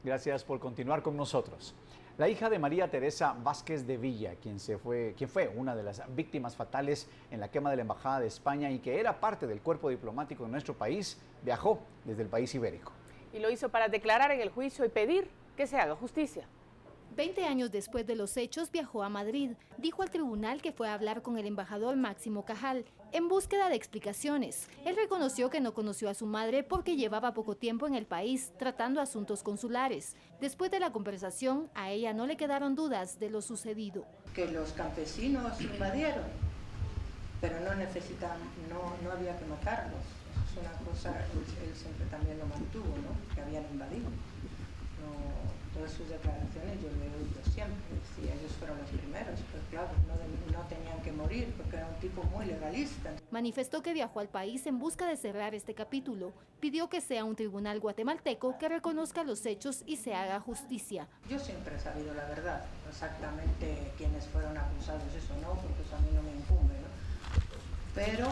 Gracias por continuar con nosotros. La hija de María Teresa Vázquez de Villa, quien fue una de las víctimas fatales en la quema de la Embajada de España y que era parte del cuerpo diplomático de nuestro país, viajó desde el país ibérico. Y lo hizo para declarar en el juicio y pedir que se haga justicia. 20 años después de los hechos viajó a Madrid. Dijo al tribunal que fue a hablar con el embajador Máximo Cajal en búsqueda de explicaciones. Él reconoció que no conoció a su madre porque llevaba poco tiempo en el país tratando asuntos consulares. Después de la conversación, a ella no le quedaron dudas de lo sucedido. Que los campesinos invadieron, pero no necesitan, no había que matarlos. Eso es una cosa, él siempre también lo mantuvo, ¿no? Que habían invadido. Todas sus declaraciones yo lo he oído siempre, sí, ellos fueron los primeros, pero claro, no tenían que morir porque era un tipo muy legalista. Manifestó que viajó al país en busca de cerrar este capítulo. Pidió que sea un tribunal guatemalteco que reconozca los hechos y se haga justicia. Yo siempre he sabido la verdad, exactamente quiénes fueron acusados, eso no, porque eso a mí no me incumbe, ¿no? Pero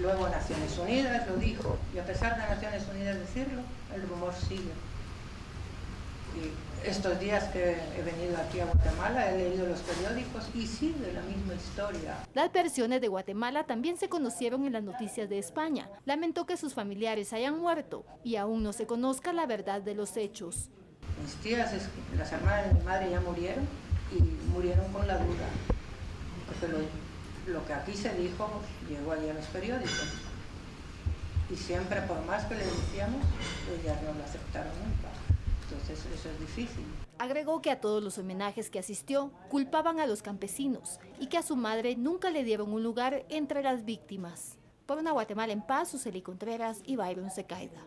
luego Naciones Unidas lo dijo, y a pesar de Naciones Unidas decirlo, el rumor sigue. Y estos días que he venido aquí a Guatemala he leído los periódicos y sigue la misma historia. Las versiones de Guatemala también se conocieron en las noticias de España. Lamentó que sus familiares hayan muerto y aún no se conozca la verdad de los hechos. Mis tías, las hermanas de mi madre ya murieron y murieron con la duda. Porque lo que aquí se dijo llegó allí a los periódicos. Y siempre, por más que le decíamos, ellas no lo aceptaron nunca. Entonces eso es difícil. Agregó que a todos los homenajes que asistió culpaban a los campesinos y que a su madre nunca le dieron un lugar entre las víctimas. Por una Guatemala en paz, Suseli Contreras y Byron Secaida.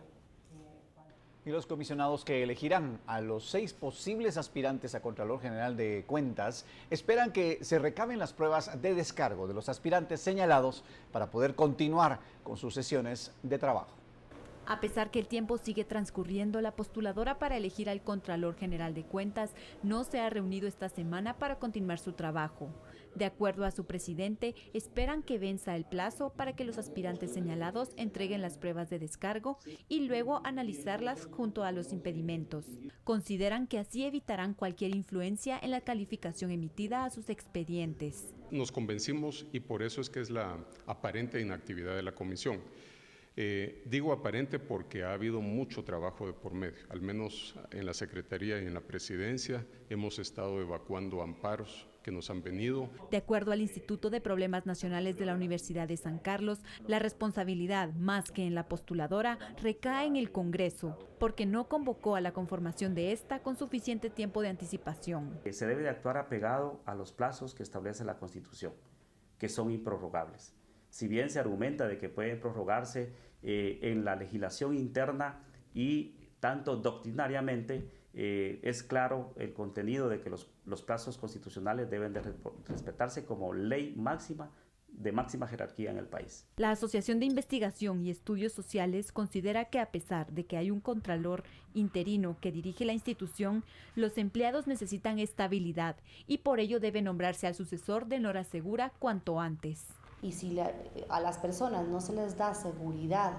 Y los comisionados que elegirán a los 6 posibles aspirantes a Contralor General de Cuentas esperan que se recaben las pruebas de descargo de los aspirantes señalados para poder continuar con sus sesiones de trabajo. A pesar que el tiempo sigue transcurriendo, la postuladora para elegir al Contralor General de Cuentas no se ha reunido esta semana para continuar su trabajo. De acuerdo a su presidente, esperan que venza el plazo para que los aspirantes señalados entreguen las pruebas de descargo y luego analizarlas junto a los impedimentos. Consideran que así evitarán cualquier influencia en la calificación emitida a sus expedientes. Nos convencimos y por eso es que es la aparente inactividad de la comisión. Digo aparente porque ha habido mucho trabajo de por medio, al menos en la Secretaría y en la Presidencia hemos estado evacuando amparos que nos han venido. De acuerdo al Instituto de Problemas Nacionales de la Universidad de San Carlos, la responsabilidad, más que en la postuladora, recae en el Congreso, porque no convocó a la conformación de esta con suficiente tiempo de anticipación. Se debe de actuar apegado a los plazos que establece la Constitución, que son improrrogables. Si bien se argumenta de que pueden prorrogarse en la legislación interna y tanto doctrinariamente, es claro el contenido de que los plazos constitucionales deben de respetarse como ley máxima de máxima jerarquía en el país. La Asociación de Investigación y Estudios Sociales considera que a pesar de que hay un contralor interino que dirige la institución, los empleados necesitan estabilidad y por ello debe nombrarse al sucesor de Nora Segura cuanto antes. Y si a las personas no se les da seguridad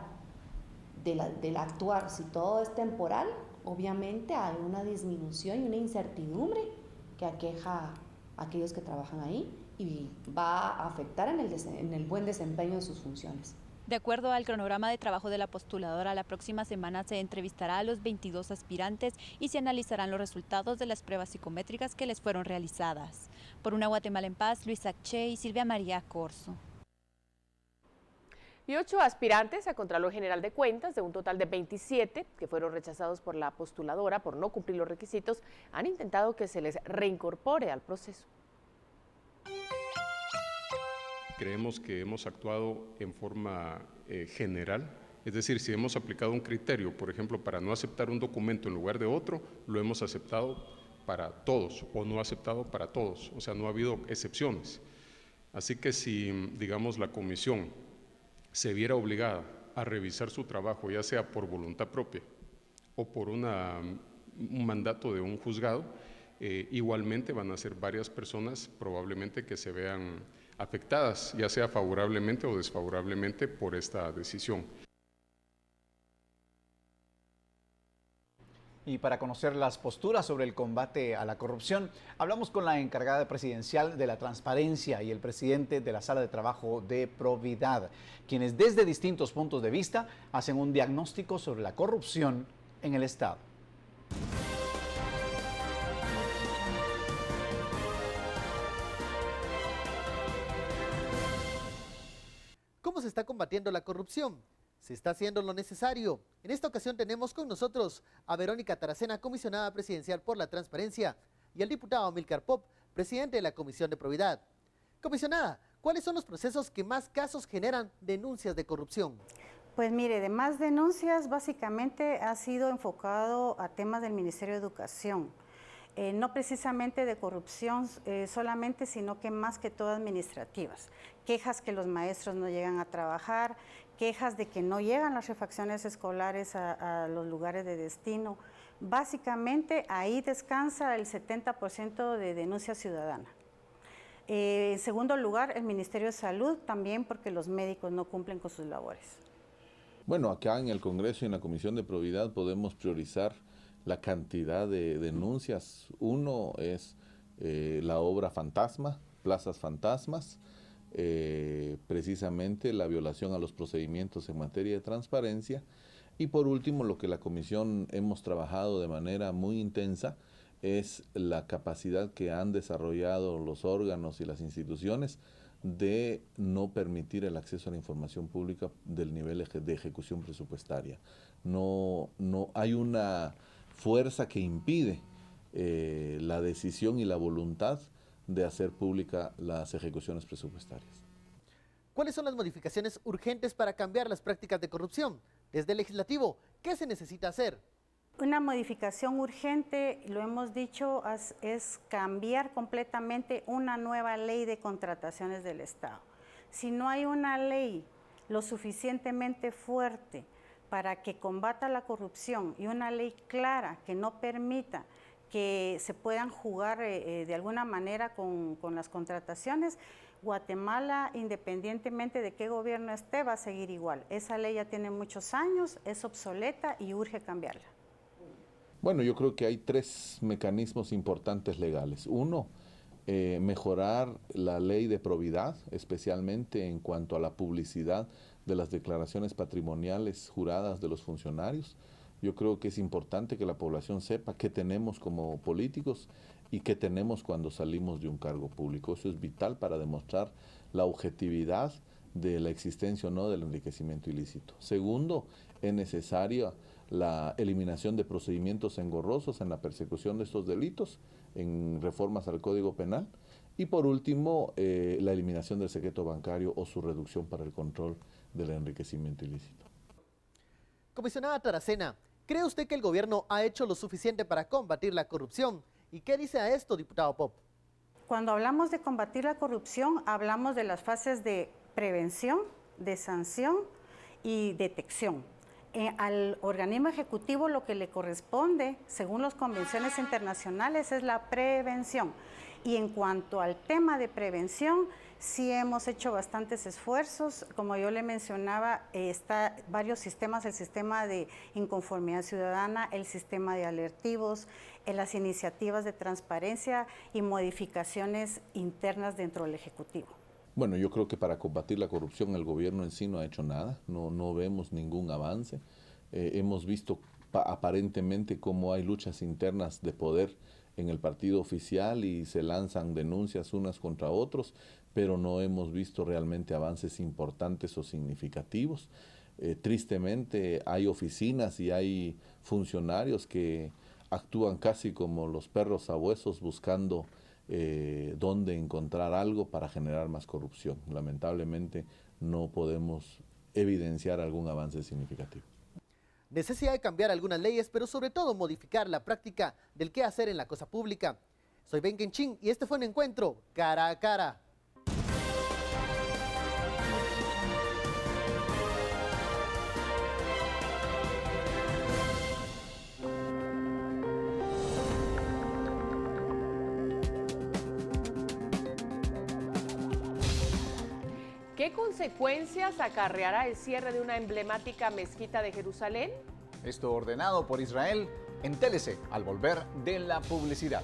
del actuar, si todo es temporal, obviamente hay una disminución y una incertidumbre que aqueja a aquellos que trabajan ahí y va a afectar en el buen desempeño de sus funciones. De acuerdo al cronograma de trabajo de la postuladora, la próxima semana se entrevistará a los 22 aspirantes y se analizarán los resultados de las pruebas psicométricas que les fueron realizadas. Por una Guatemala en paz, Luisa Che y Silvia María Corzo. Y 8 aspirantes a Contralor General de Cuentas, de un total de 27, que fueron rechazados por la postuladora por no cumplir los requisitos, han intentado que se les reincorpore al proceso. Creemos que hemos actuado en forma general, es decir, si hemos aplicado un criterio, por ejemplo, para no aceptar un documento en lugar de otro, lo hemos aceptado para todos o no aceptado para todos, o sea, no ha habido excepciones. Así que si, digamos, la comisión se viera obligada a revisar su trabajo, ya sea por voluntad propia o por un mandato de un juzgado, igualmente van a ser varias personas probablemente que se vean afectadas, ya sea favorablemente o desfavorablemente por esta decisión. Y para conocer las posturas sobre el combate a la corrupción, hablamos con la encargada presidencial de la transparencia y el presidente de la Sala de Trabajo de Providad, quienes desde distintos puntos de vista hacen un diagnóstico sobre la corrupción en el Estado. ¿Cómo se está combatiendo la corrupción? ¿Se está haciendo lo necesario? En esta ocasión tenemos con nosotros a Verónica Taracena, comisionada presidencial por la transparencia, y al diputado Amílcar Pop, presidente de la Comisión de Probidad. Comisionada, ¿cuáles son los procesos que más casos generan denuncias de corrupción? Pues mire, de más denuncias básicamente ha sido enfocado a temas del Ministerio de Educación. No precisamente de corrupción solamente, sino que más que todo administrativas. Quejas que los maestros no llegan a trabajar, quejas de que no llegan las refacciones escolares a los lugares de destino. Básicamente ahí descansa el 70% de denuncia ciudadana. En segundo lugar, el Ministerio de Salud también, porque los médicos no cumplen con sus labores. Bueno, acá en el Congreso y en la Comisión de Probidad podemos priorizar la cantidad de denuncias. Uno es la obra fantasma, plazas fantasmas, precisamente la violación a los procedimientos en materia de transparencia. Y por último, lo que la Comisión hemos trabajado de manera muy intensa es la capacidad que han desarrollado los órganos y las instituciones de no permitir el acceso a la información pública del nivel de ejecución presupuestaria. No hay una fuerza que impide la decisión y la voluntad de hacer pública las ejecuciones presupuestarias. ¿Cuáles son las modificaciones urgentes para cambiar las prácticas de corrupción? Desde el legislativo, ¿qué se necesita hacer? Una modificación urgente, lo hemos dicho, es cambiar completamente una nueva ley de contrataciones del Estado. Si no hay una ley lo suficientemente fuerte para que combata la corrupción y una ley clara que no permita que se puedan jugar de alguna manera con las contrataciones, Guatemala, independientemente de qué gobierno esté, va a seguir igual. Esa ley ya tiene muchos años, es obsoleta y urge cambiarla. Bueno, yo creo que hay tres mecanismos importantes legales. Uno, mejorar la ley de probidad, especialmente en cuanto a la publicidad de las declaraciones patrimoniales juradas de los funcionarios. Yo creo que es importante que la población sepa qué tenemos como políticos y qué tenemos cuando salimos de un cargo público. Eso es vital para demostrar la objetividad de la existencia o no del enriquecimiento ilícito. Segundo, es necesaria la eliminación de procedimientos engorrosos en la persecución de estos delitos, en reformas al Código Penal. Y por último, la eliminación del secreto bancario o su reducción para el control del enriquecimiento ilícito. Comisionada Taracena, ¿cree usted que el gobierno ha hecho lo suficiente para combatir la corrupción? ¿Y qué dice a esto, diputado Pop? Cuando hablamos de combatir la corrupción, hablamos de las fases de prevención, de sanción y detección. Al organismo ejecutivo lo que le corresponde, según las convenciones internacionales, es la prevención. Y en cuanto al tema de prevención, sí hemos hecho bastantes esfuerzos. Como yo le mencionaba, está varios sistemas, el sistema de inconformidad ciudadana, el sistema de alertivos, las iniciativas de transparencia y modificaciones internas dentro del Ejecutivo. Bueno, yo creo que para combatir la corrupción el gobierno en sí no ha hecho nada, no vemos ningún avance. Hemos visto aparentemente cómo hay luchas internas de poder en el partido oficial y se lanzan denuncias unas contra otros, pero no hemos visto realmente avances importantes o significativos. Tristemente hay oficinas y hay funcionarios que actúan casi como los perros sabuesos buscando dónde encontrar algo para generar más corrupción. Lamentablemente no podemos evidenciar algún avance significativo. Necesidad de cambiar algunas leyes, pero sobre todo modificar la práctica del qué hacer en la cosa pública. Soy Ben Kenchín y este fue un encuentro cara a cara. ¿Qué consecuencias acarreará el cierre de una emblemática mezquita de Jerusalén? Esto ordenado por Israel en TLC al volver de la publicidad.